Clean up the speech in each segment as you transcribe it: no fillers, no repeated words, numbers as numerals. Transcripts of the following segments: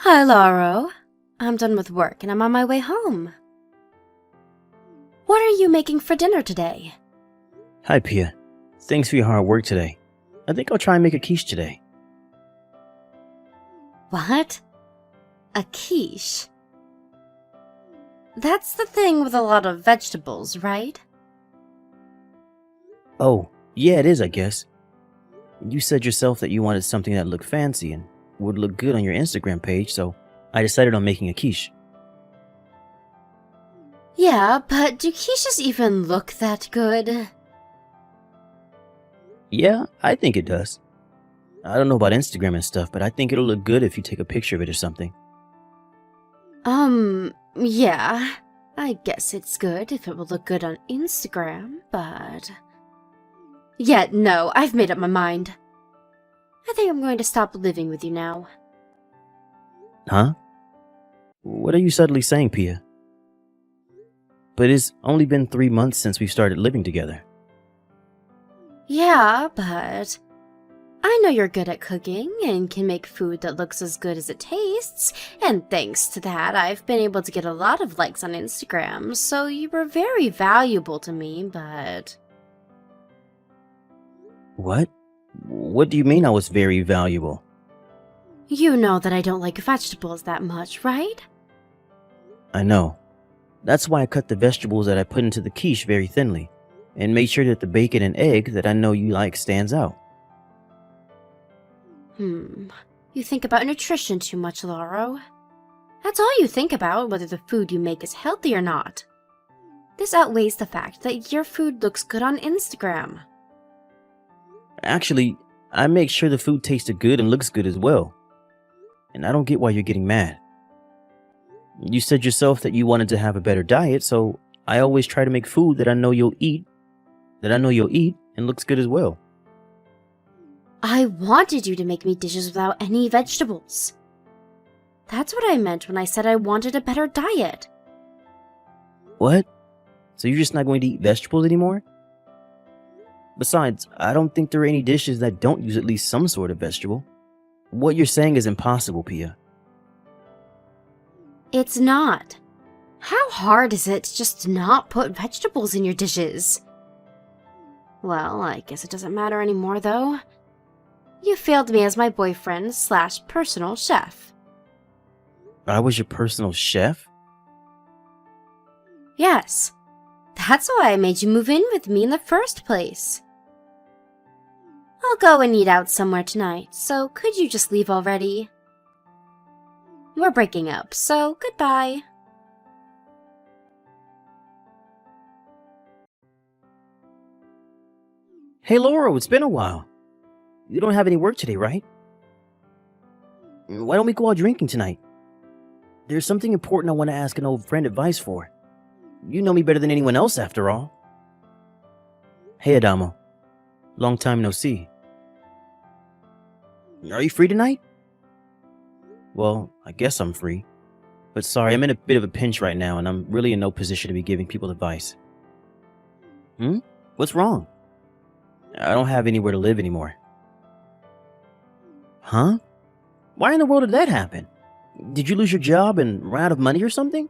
Hi, Lauro. I'm done with work and I'm on my way home. What are you making for dinner today? Hi, Pia. Thanks for your hard work today. I think I'll try and make a quiche today. What? A quiche? That's the thing with a lot of vegetables, right? Oh, yeah, it is, I guess. You said yourself that you wanted something that looked fancy and would look good on your Instagram page, so I decided on making a quiche. Yeah, but do quiches even look that good? Yeah, I think it does. I don't know about Instagram and stuff, but I think it'll look good if you take a picture of it or something. Yeah. I guess it's good if it will look good on Instagram, but... Yeah, no, I've made up my mind. I think I'm going to stop living with you now. Huh? What are you suddenly saying, Pia? But it's only been 3 months since we started living together. Yeah, but... I know you're good at cooking and can make food that looks as good as it tastes, and thanks to that, I've been able to get a lot of likes on Instagram, so you were very valuable to me, but... What? What do you mean I was very valuable? You know that I don't like vegetables that much, right? I know. That's why I cut the vegetables that I put into the quiche very thinly, and made sure that the bacon and egg that I know you like stands out. You think about nutrition too much, Lauro. That's all you think about, whether the food you make is healthy or not. This outweighs the fact that your food looks good on Instagram. Actually, I make sure the food tasted good and looks good as well. And I don't get why you're getting mad. You said yourself that you wanted to have a better diet, so I always try to make food that I know you'll eat and looks good as well. I wanted you to make me dishes without any vegetables. That's what I meant when I said I wanted a better diet. What? So you're just not going to eat vegetables anymore? Besides, I don't think there are any dishes that don't use at least some sort of vegetable. What you're saying is impossible, Pia. It's not. How hard is it to just not put vegetables in your dishes? Well, I guess it doesn't matter anymore, though. You failed me as my boyfriend / personal chef. I was your personal chef? Yes. That's why I made you move in with me in the first place. I'll go and eat out somewhere tonight, so could you just leave already? We're breaking up, so goodbye. Hey, Laura, it's been a while. You don't have any work today, right? Why don't we go out drinking tonight? There's something important I want to ask an old friend advice for. You know me better than anyone else, after all. Hey, Adamo. Long time no see. Are you free tonight? Well, I guess I'm free. But sorry, I'm in a bit of a pinch right now, and I'm really in no position to be giving people advice. What's wrong? I don't have anywhere to live anymore. Huh? Why in the world did that happen? Did you lose your job and run out of money or something?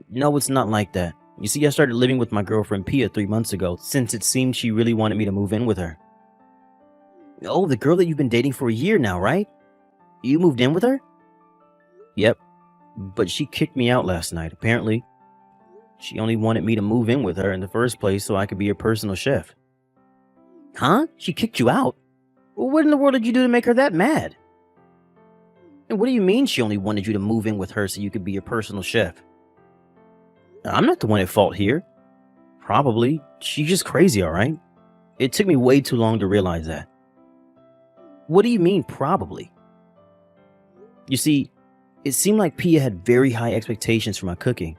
No, it's not like that. You see, I started living with my girlfriend Pia 3 months ago, since it seemed she really wanted me to move in with her. Oh, the girl that you've been dating for a year now, right? You moved in with her? Yep. But she kicked me out last night, apparently. She only wanted me to move in with her in the first place so I could be her personal chef. Huh? She kicked you out? Well, what in the world did you do to make her that mad? And what do you mean she only wanted you to move in with her so you could be your personal chef? I'm not the one at fault here. Probably. She's just crazy, alright? It took me way too long to realize that. What do you mean, probably? You see, it seemed like Pia had very high expectations for my cooking,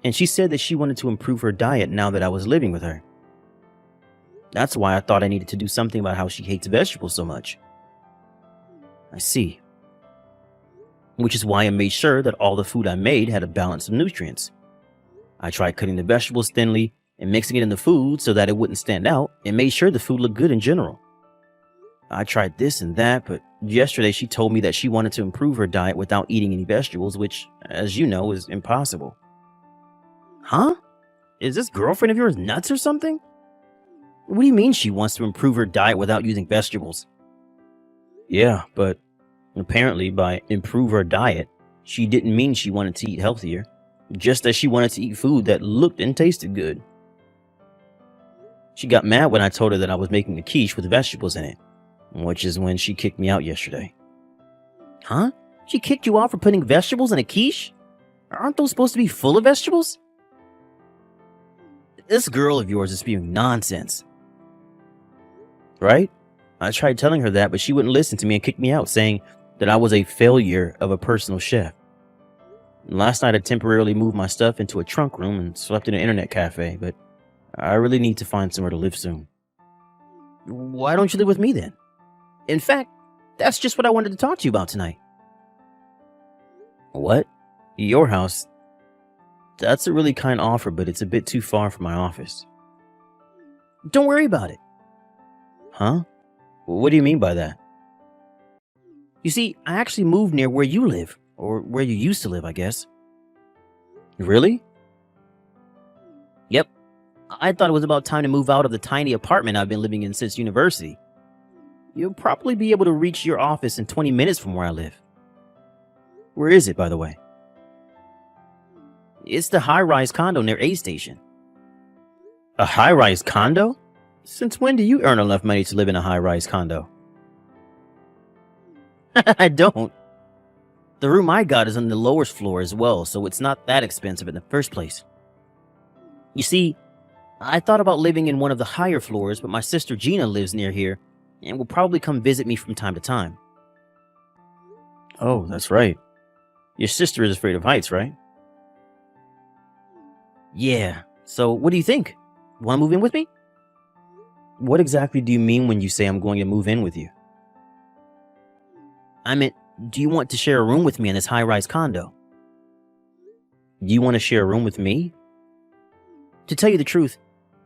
and she said that she wanted to improve her diet now that I was living with her. That's why I thought I needed to do something about how she hates vegetables so much. I see. Which is why I made sure that all the food I made had a balance of nutrients. I tried cutting the vegetables thinly and mixing it in the food so that it wouldn't stand out, and made sure the food looked good in general. I tried this and that, but yesterday she told me that she wanted to improve her diet without eating any vegetables, which, as you know, is impossible. Huh? Is this girlfriend of yours nuts or something? What do you mean she wants to improve her diet without using vegetables? Yeah, but apparently by improve her diet, she didn't mean she wanted to eat healthier, just as she wanted to eat food that looked and tasted good. She got mad when I told her that I was making a quiche with vegetables in it, which is when she kicked me out yesterday. Huh? She kicked you out for putting vegetables in a quiche? Aren't those supposed to be full of vegetables? This girl of yours is spewing nonsense. Right? I tried telling her that, but she wouldn't listen to me and kicked me out, saying that I was a failure of a personal chef. Last night I temporarily moved my stuff into a trunk room and slept in an internet cafe, but I really need to find somewhere to live soon. Why don't you live with me then? In fact, that's just what I wanted to talk to you about tonight. What? Your house? That's a really kind offer, but it's a bit too far from my office. Don't worry about it. Huh? What do you mean by that? You see, I actually moved near where you live, or where you used to live, I guess. Really? Yep. I thought it was about time to move out of the tiny apartment I've been living in since university. You'll probably be able to reach your office in 20 minutes from where I live. Where is it, by the way? It's the high-rise condo near A Station. A high-rise condo? Since when do you earn enough money to live in a high-rise condo? I don't. The room I got is on the lowest floor as well, so it's not that expensive in the first place. You see, I thought about living in one of the higher floors, but my sister Gina lives near here and will probably come visit me from time to time. Oh, that's right. Your sister is afraid of heights, right? Yeah, so what do you think? Want to move in with me? What exactly do you mean when you say I'm going to move in with you? I meant, do you want to share a room with me in this high-rise condo? You want to share a room with me? To tell you the truth,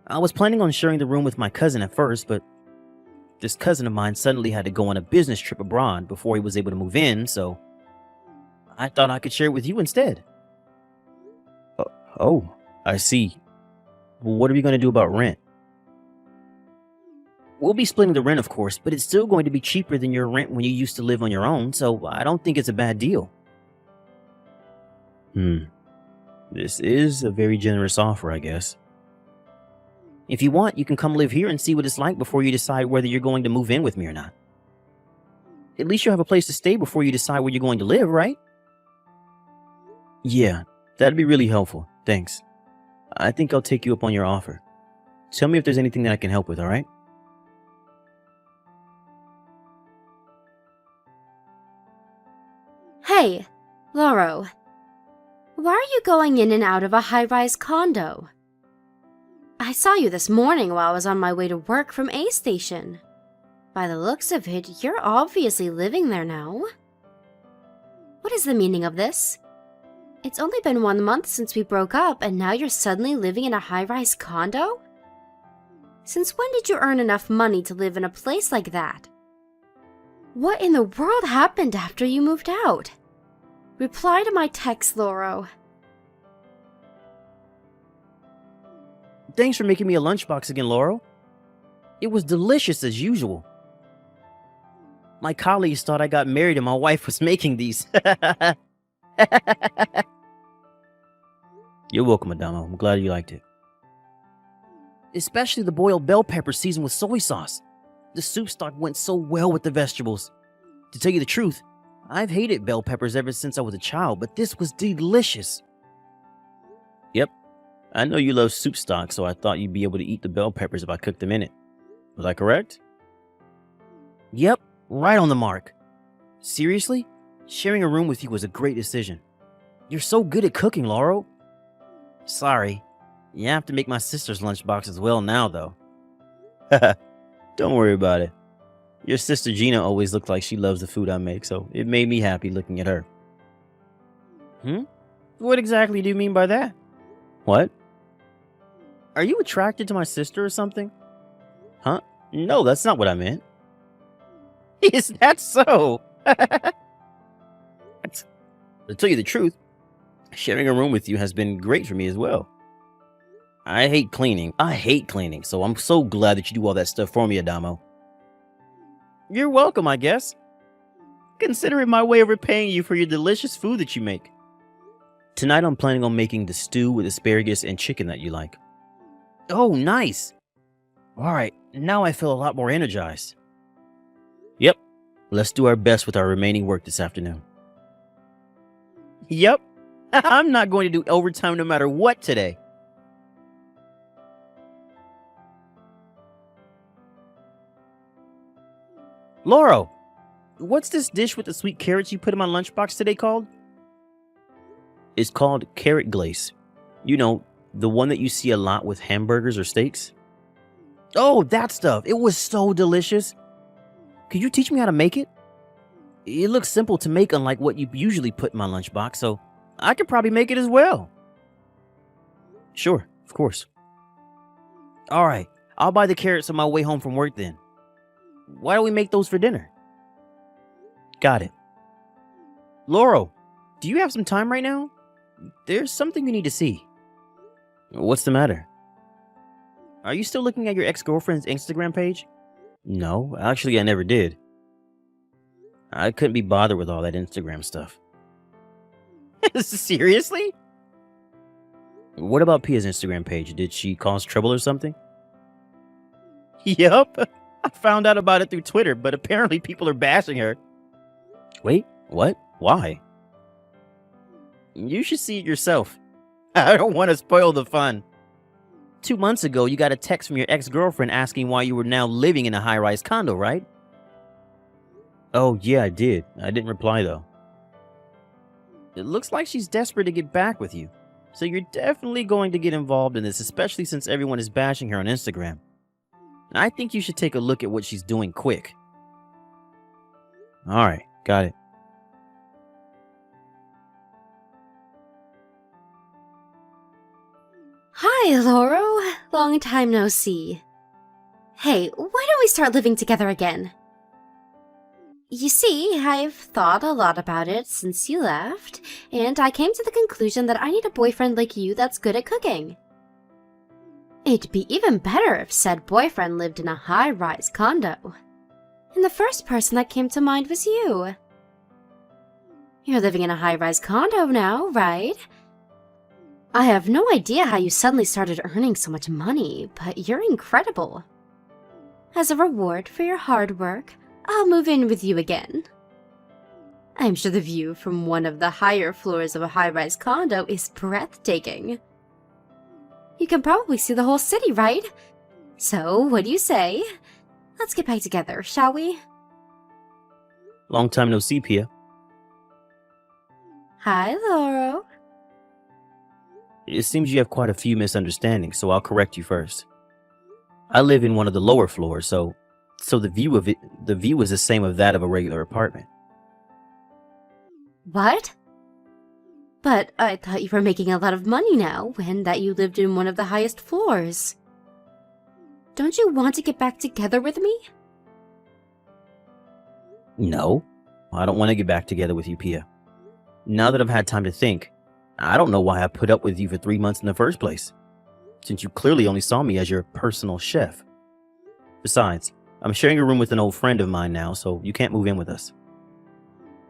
I was planning on sharing the room with my cousin at first, but this cousin of mine suddenly had to go on a business trip abroad before he was able to move in, so I thought I could share it with you instead. Oh, I see. What are we going to do about rent? We'll be splitting the rent, of course, but it's still going to be cheaper than your rent when you used to live on your own, so I don't think it's a bad deal. This is a very generous offer, I guess. If you want, you can come live here and see what it's like before you decide whether you're going to move in with me or not. At least you'll have a place to stay before you decide where you're going to live, right? Yeah, that'd be really helpful. Thanks. I think I'll take you up on your offer. Tell me if there's anything that I can help with, alright? Hey, Lauro. Why are you going in and out of a high-rise condo? I saw you this morning while I was on my way to work from A Station. By the looks of it, you're obviously living there now. What is the meaning of this? It's only been 1 month since we broke up, and now you're suddenly living in a high-rise condo? Since when did you earn enough money to live in a place like that? What in the world happened after you moved out? Reply to my text, Lauro. Thanks for making me a lunchbox again, Laurel. It was delicious as usual. My colleagues thought I got married and my wife was making these. You're welcome, Adamo. I'm glad you liked it. Especially the boiled bell pepper seasoned with soy sauce. The soup stock went so well with the vegetables. To tell you the truth, I've hated bell peppers ever since I was a child, but this was delicious. Yep, I know you love soup stock, so I thought you'd be able to eat the bell peppers if I cooked them in it. Was I correct? Yep, right on the mark. Seriously? Sharing a room with you was a great decision. You're so good at cooking, Laurel. Sorry. You have to make my sister's lunchbox as well now, though. Don't worry about it. Your sister Gina always looked like she loves the food I make, so it made me happy looking at her. What exactly do you mean by that? What? Are you attracted to my sister or something? Huh? No, that's not what I meant. Is that so? To tell you the truth, sharing a room with you has been great for me as well. I hate cleaning. So I'm so glad that you do all that stuff for me, Adamo. You're welcome, I guess. Consider it my way of repaying you for your delicious food that you make. Tonight I'm planning on making the stew with asparagus and chicken that you like. Oh, nice. Alright, now I feel a lot more energized. Yep, let's do our best with our remaining work this afternoon. Yep, I'm not going to do overtime no matter what today. Lauro, what's this dish with the sweet carrots you put in my lunchbox today called? It's called carrot glaze. You know, the one that you see a lot with hamburgers or steaks. Oh, that stuff. It was so delicious. Could you teach me how to make it? It looks simple to make, unlike what you usually put in my lunchbox, so I could probably make it as well. Sure, of course. Alright, I'll buy the carrots on my way home from work then. Why don't we make those for dinner? Got it. Lauro, do you have some time right now? There's something you need to see. What's the matter? Are you still looking at your ex-girlfriend's Instagram page? No, actually I never did. I couldn't be bothered with all that Instagram stuff. Seriously? What about Pia's Instagram page? Did she cause trouble or something? Yup. I found out about it through Twitter, but apparently people are bashing her. Wait, what? Why? You should see it yourself. I don't want to spoil the fun. 2 months ago, you got a text from your ex-girlfriend asking why you were now living in a high-rise condo, right? Oh, yeah, I did. I didn't reply, though. It looks like she's desperate to get back with you. So you're definitely going to get involved in this, especially since everyone is bashing her on Instagram. I think you should take a look at what she's doing quick. Alright, got it. Hi, Lauro. Long time no see. Hey, why don't we start living together again? You see, I've thought a lot about it since you left, and I came to the conclusion that I need a boyfriend like you that's good at cooking. It'd be even better if said boyfriend lived in a high-rise condo. And the first person that came to mind was you. You're living in a high-rise condo now, right? I have no idea how you suddenly started earning so much money, but you're incredible. As a reward for your hard work, I'll move in with you again. I'm sure the view from one of the higher floors of a high-rise condo is breathtaking. You can probably see the whole city, right? So, what do you say? Let's get back together, shall we? Long time no see, Pia. Hi, Lauro. It seems you have quite a few misunderstandings, so I'll correct you first. I live in one of the lower floors, so the view is the same of that of a regular apartment. What? But I thought you were making a lot of money now, and that you lived in one of the highest floors. Don't you want to get back together with me? No, I don't want to get back together with you, Pia. Now that I've had time to think, I don't know why I put up with you for 3 months in the first place, since you clearly only saw me as your personal chef. Besides, I'm sharing a room with an old friend of mine now, so you can't move in with us.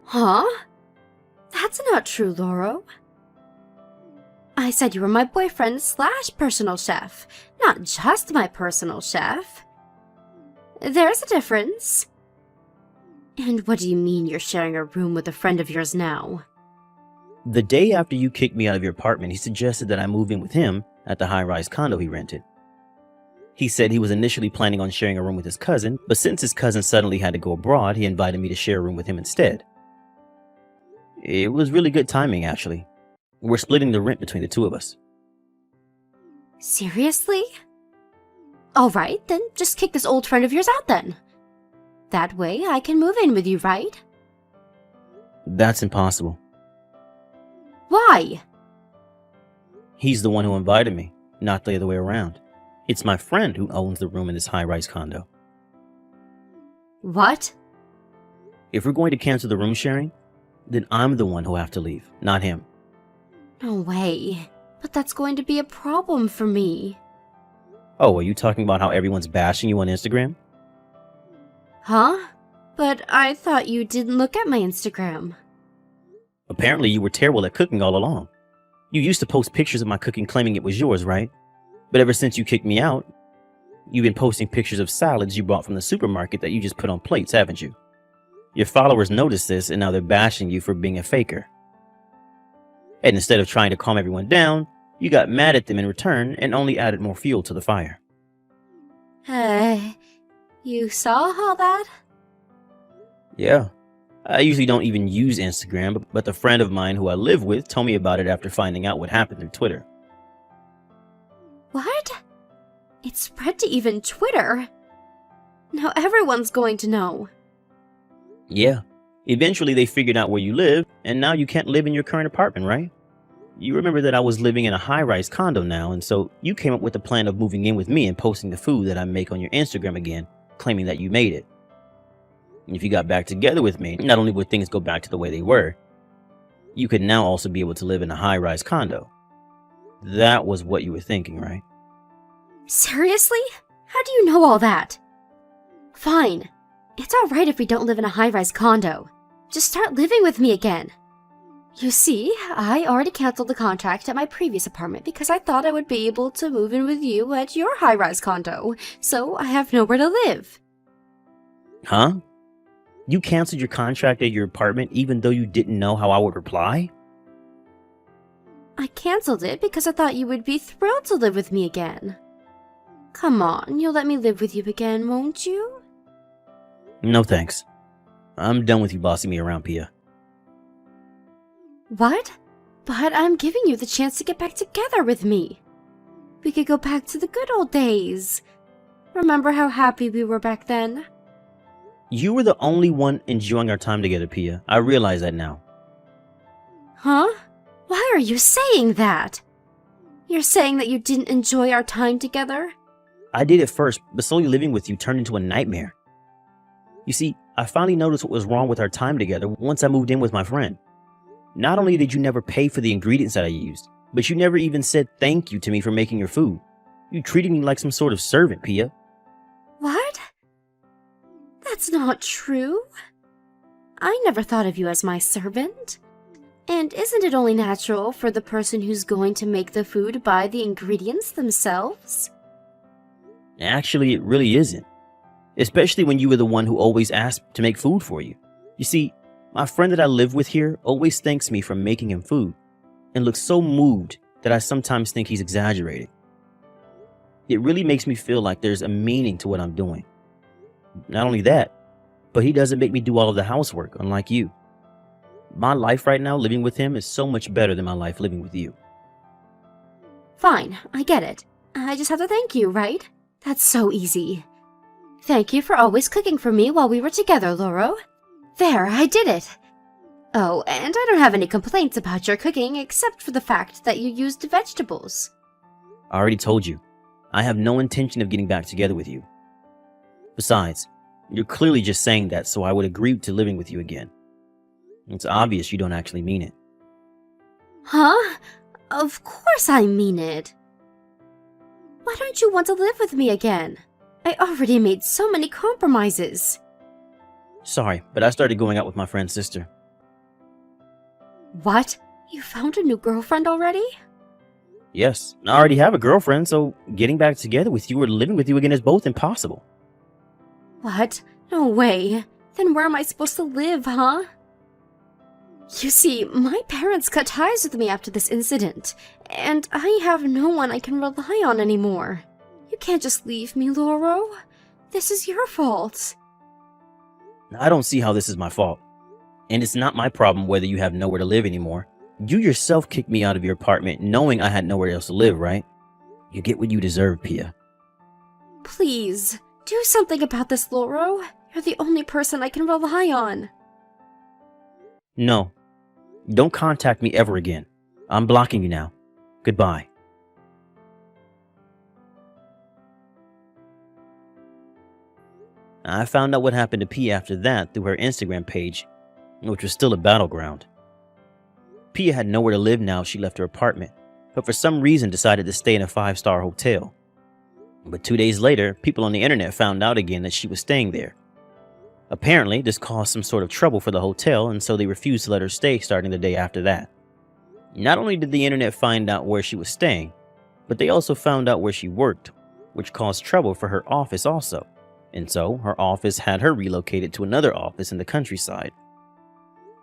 Huh? That's not true, Lauro. I said you were my boyfriend / personal chef, not just my personal chef. There's a difference. And what do you mean you're sharing a room with a friend of yours now? The day after you kicked me out of your apartment, he suggested that I move in with him at the high-rise condo he rented. He said he was initially planning on sharing a room with his cousin, but since his cousin suddenly had to go abroad, he invited me to share a room with him instead. It was really good timing, actually. We're splitting the rent between the two of us. Seriously? Alright, then just kick this old friend of yours out then. That way I can move in with you, right? That's impossible. Why? He's the one who invited me, not the other way around. It's my friend who owns the room in this high-rise condo. What? If we're going to cancel the room sharing, then I'm the one who'll have to leave, not him. No way. But that's going to be a problem for me. Oh, are you talking about how everyone's bashing you on Instagram? Huh? But I thought you didn't look at my Instagram. Apparently you were terrible at cooking all along. You used to post pictures of my cooking claiming it was yours, right? But ever since you kicked me out, you've been posting pictures of salads you bought from the supermarket that you just put on plates, haven't you? Your followers noticed this and now they're bashing you for being a faker. And instead of trying to calm everyone down, you got mad at them in return and only added more fuel to the fire. You saw all that? Yeah. I usually don't even use Instagram, but the friend of mine who I live with told me about it after finding out what happened through Twitter. What? It spread to even Twitter? Now everyone's going to know. Yeah. Eventually they figured out where you live, and now you can't live in your current apartment, right? You remember that I was living in a high-rise condo now, and so you came up with the plan of moving in with me and posting the food that I make on your Instagram again, claiming that you made it. And if you got back together with me, not only would things go back to the way they were, you could now also be able to live in a high-rise condo. That was what you were thinking, right? Seriously? How do you know all that? Fine. It's alright if we don't live in a high-rise condo. Just start living with me again. You see, I already canceled the contract at my previous apartment because I thought I would be able to move in with you at your high-rise condo, so I have nowhere to live. Huh? You canceled your contract at your apartment even though you didn't know how I would reply? I canceled it because I thought you would be thrilled to live with me again. Come on, you'll let me live with you again, won't you? No thanks. I'm done with you bossing me around, Pia. What? But I'm giving you the chance to get back together with me. We could go back to the good old days. Remember how happy we were back then? You were the only one enjoying our time together, Pia. I realize that now. Huh? Why are you saying that? You're saying that you didn't enjoy our time together? I did at first, but slowly living with you turned into a nightmare. You see, I finally noticed what was wrong with our time together once I moved in with my friend. Not only did you never pay for the ingredients that I used, but you never even said thank you to me for making your food. You treated me like some sort of servant, Pia. What? That's not true. I never thought of you as my servant. And isn't it only natural for the person who's going to make the food to buy the ingredients themselves? Actually, it really isn't. Especially when you were the one who always asked to make food for you. You see, my friend that I live with here always thanks me for making him food and looks so moved that I sometimes think he's exaggerating. It really makes me feel like there's a meaning to what I'm doing. Not only that, but he doesn't make me do all of the housework, unlike you. My life right now living with him is so much better than my life living with you. Fine, I get it. I just have to thank you, right? That's so easy. Thank you for always cooking for me while we were together, Lauro. There, I did it. Oh, and I don't have any complaints about your cooking except for the fact that you used vegetables. I already told you, I have no intention of getting back together with you. Besides, you're clearly just saying that so I would agree to living with you again. It's obvious you don't actually mean it. Huh? Of course I mean it. Why don't you want to live with me again? I already made so many compromises. Sorry, but I started going out with my friend's sister. What? You found a new girlfriend already? Yes, I already have a girlfriend, so getting back together with you or living with you again is both impossible. What? No way. Then where am I supposed to live, huh? You see, my parents cut ties with me after this incident, and I have no one I can rely on anymore. You can't just leave me, Lauro. This is your fault. I don't see how this is my fault. And it's not my problem whether you have nowhere to live anymore. You yourself kicked me out of your apartment knowing I had nowhere else to live, right? You get what you deserve, Pia. Please, do something about this, Lauro. You're the only person I can rely on. No. Don't contact me ever again. I'm blocking you now. Goodbye. I found out what happened to Pia after that through her Instagram page, which was still a battleground. Pia had nowhere to live now she left her apartment, but for some reason decided to stay in a 5-star hotel. But 2 days later, people on the internet found out again that she was staying there. Apparently, this caused some sort of trouble for the hotel, and so they refused to let her stay starting the day after that. Not only did the internet find out where she was staying, but they also found out where she worked, which caused trouble for her office also. And so, her office had her relocated to another office in the countryside.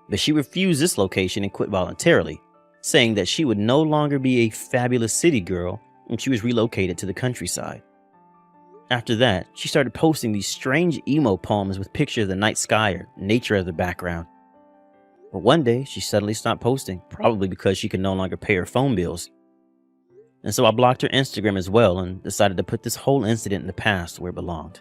But she refused this location and quit voluntarily, saying that she would no longer be a fabulous city girl when she was relocated to the countryside. After that, she started posting these strange emo poems with pictures of the night sky or nature as the background. But one day, she suddenly stopped posting, probably because she could no longer pay her phone bills. And so I blocked her Instagram as well and decided to put this whole incident in the past where it belonged.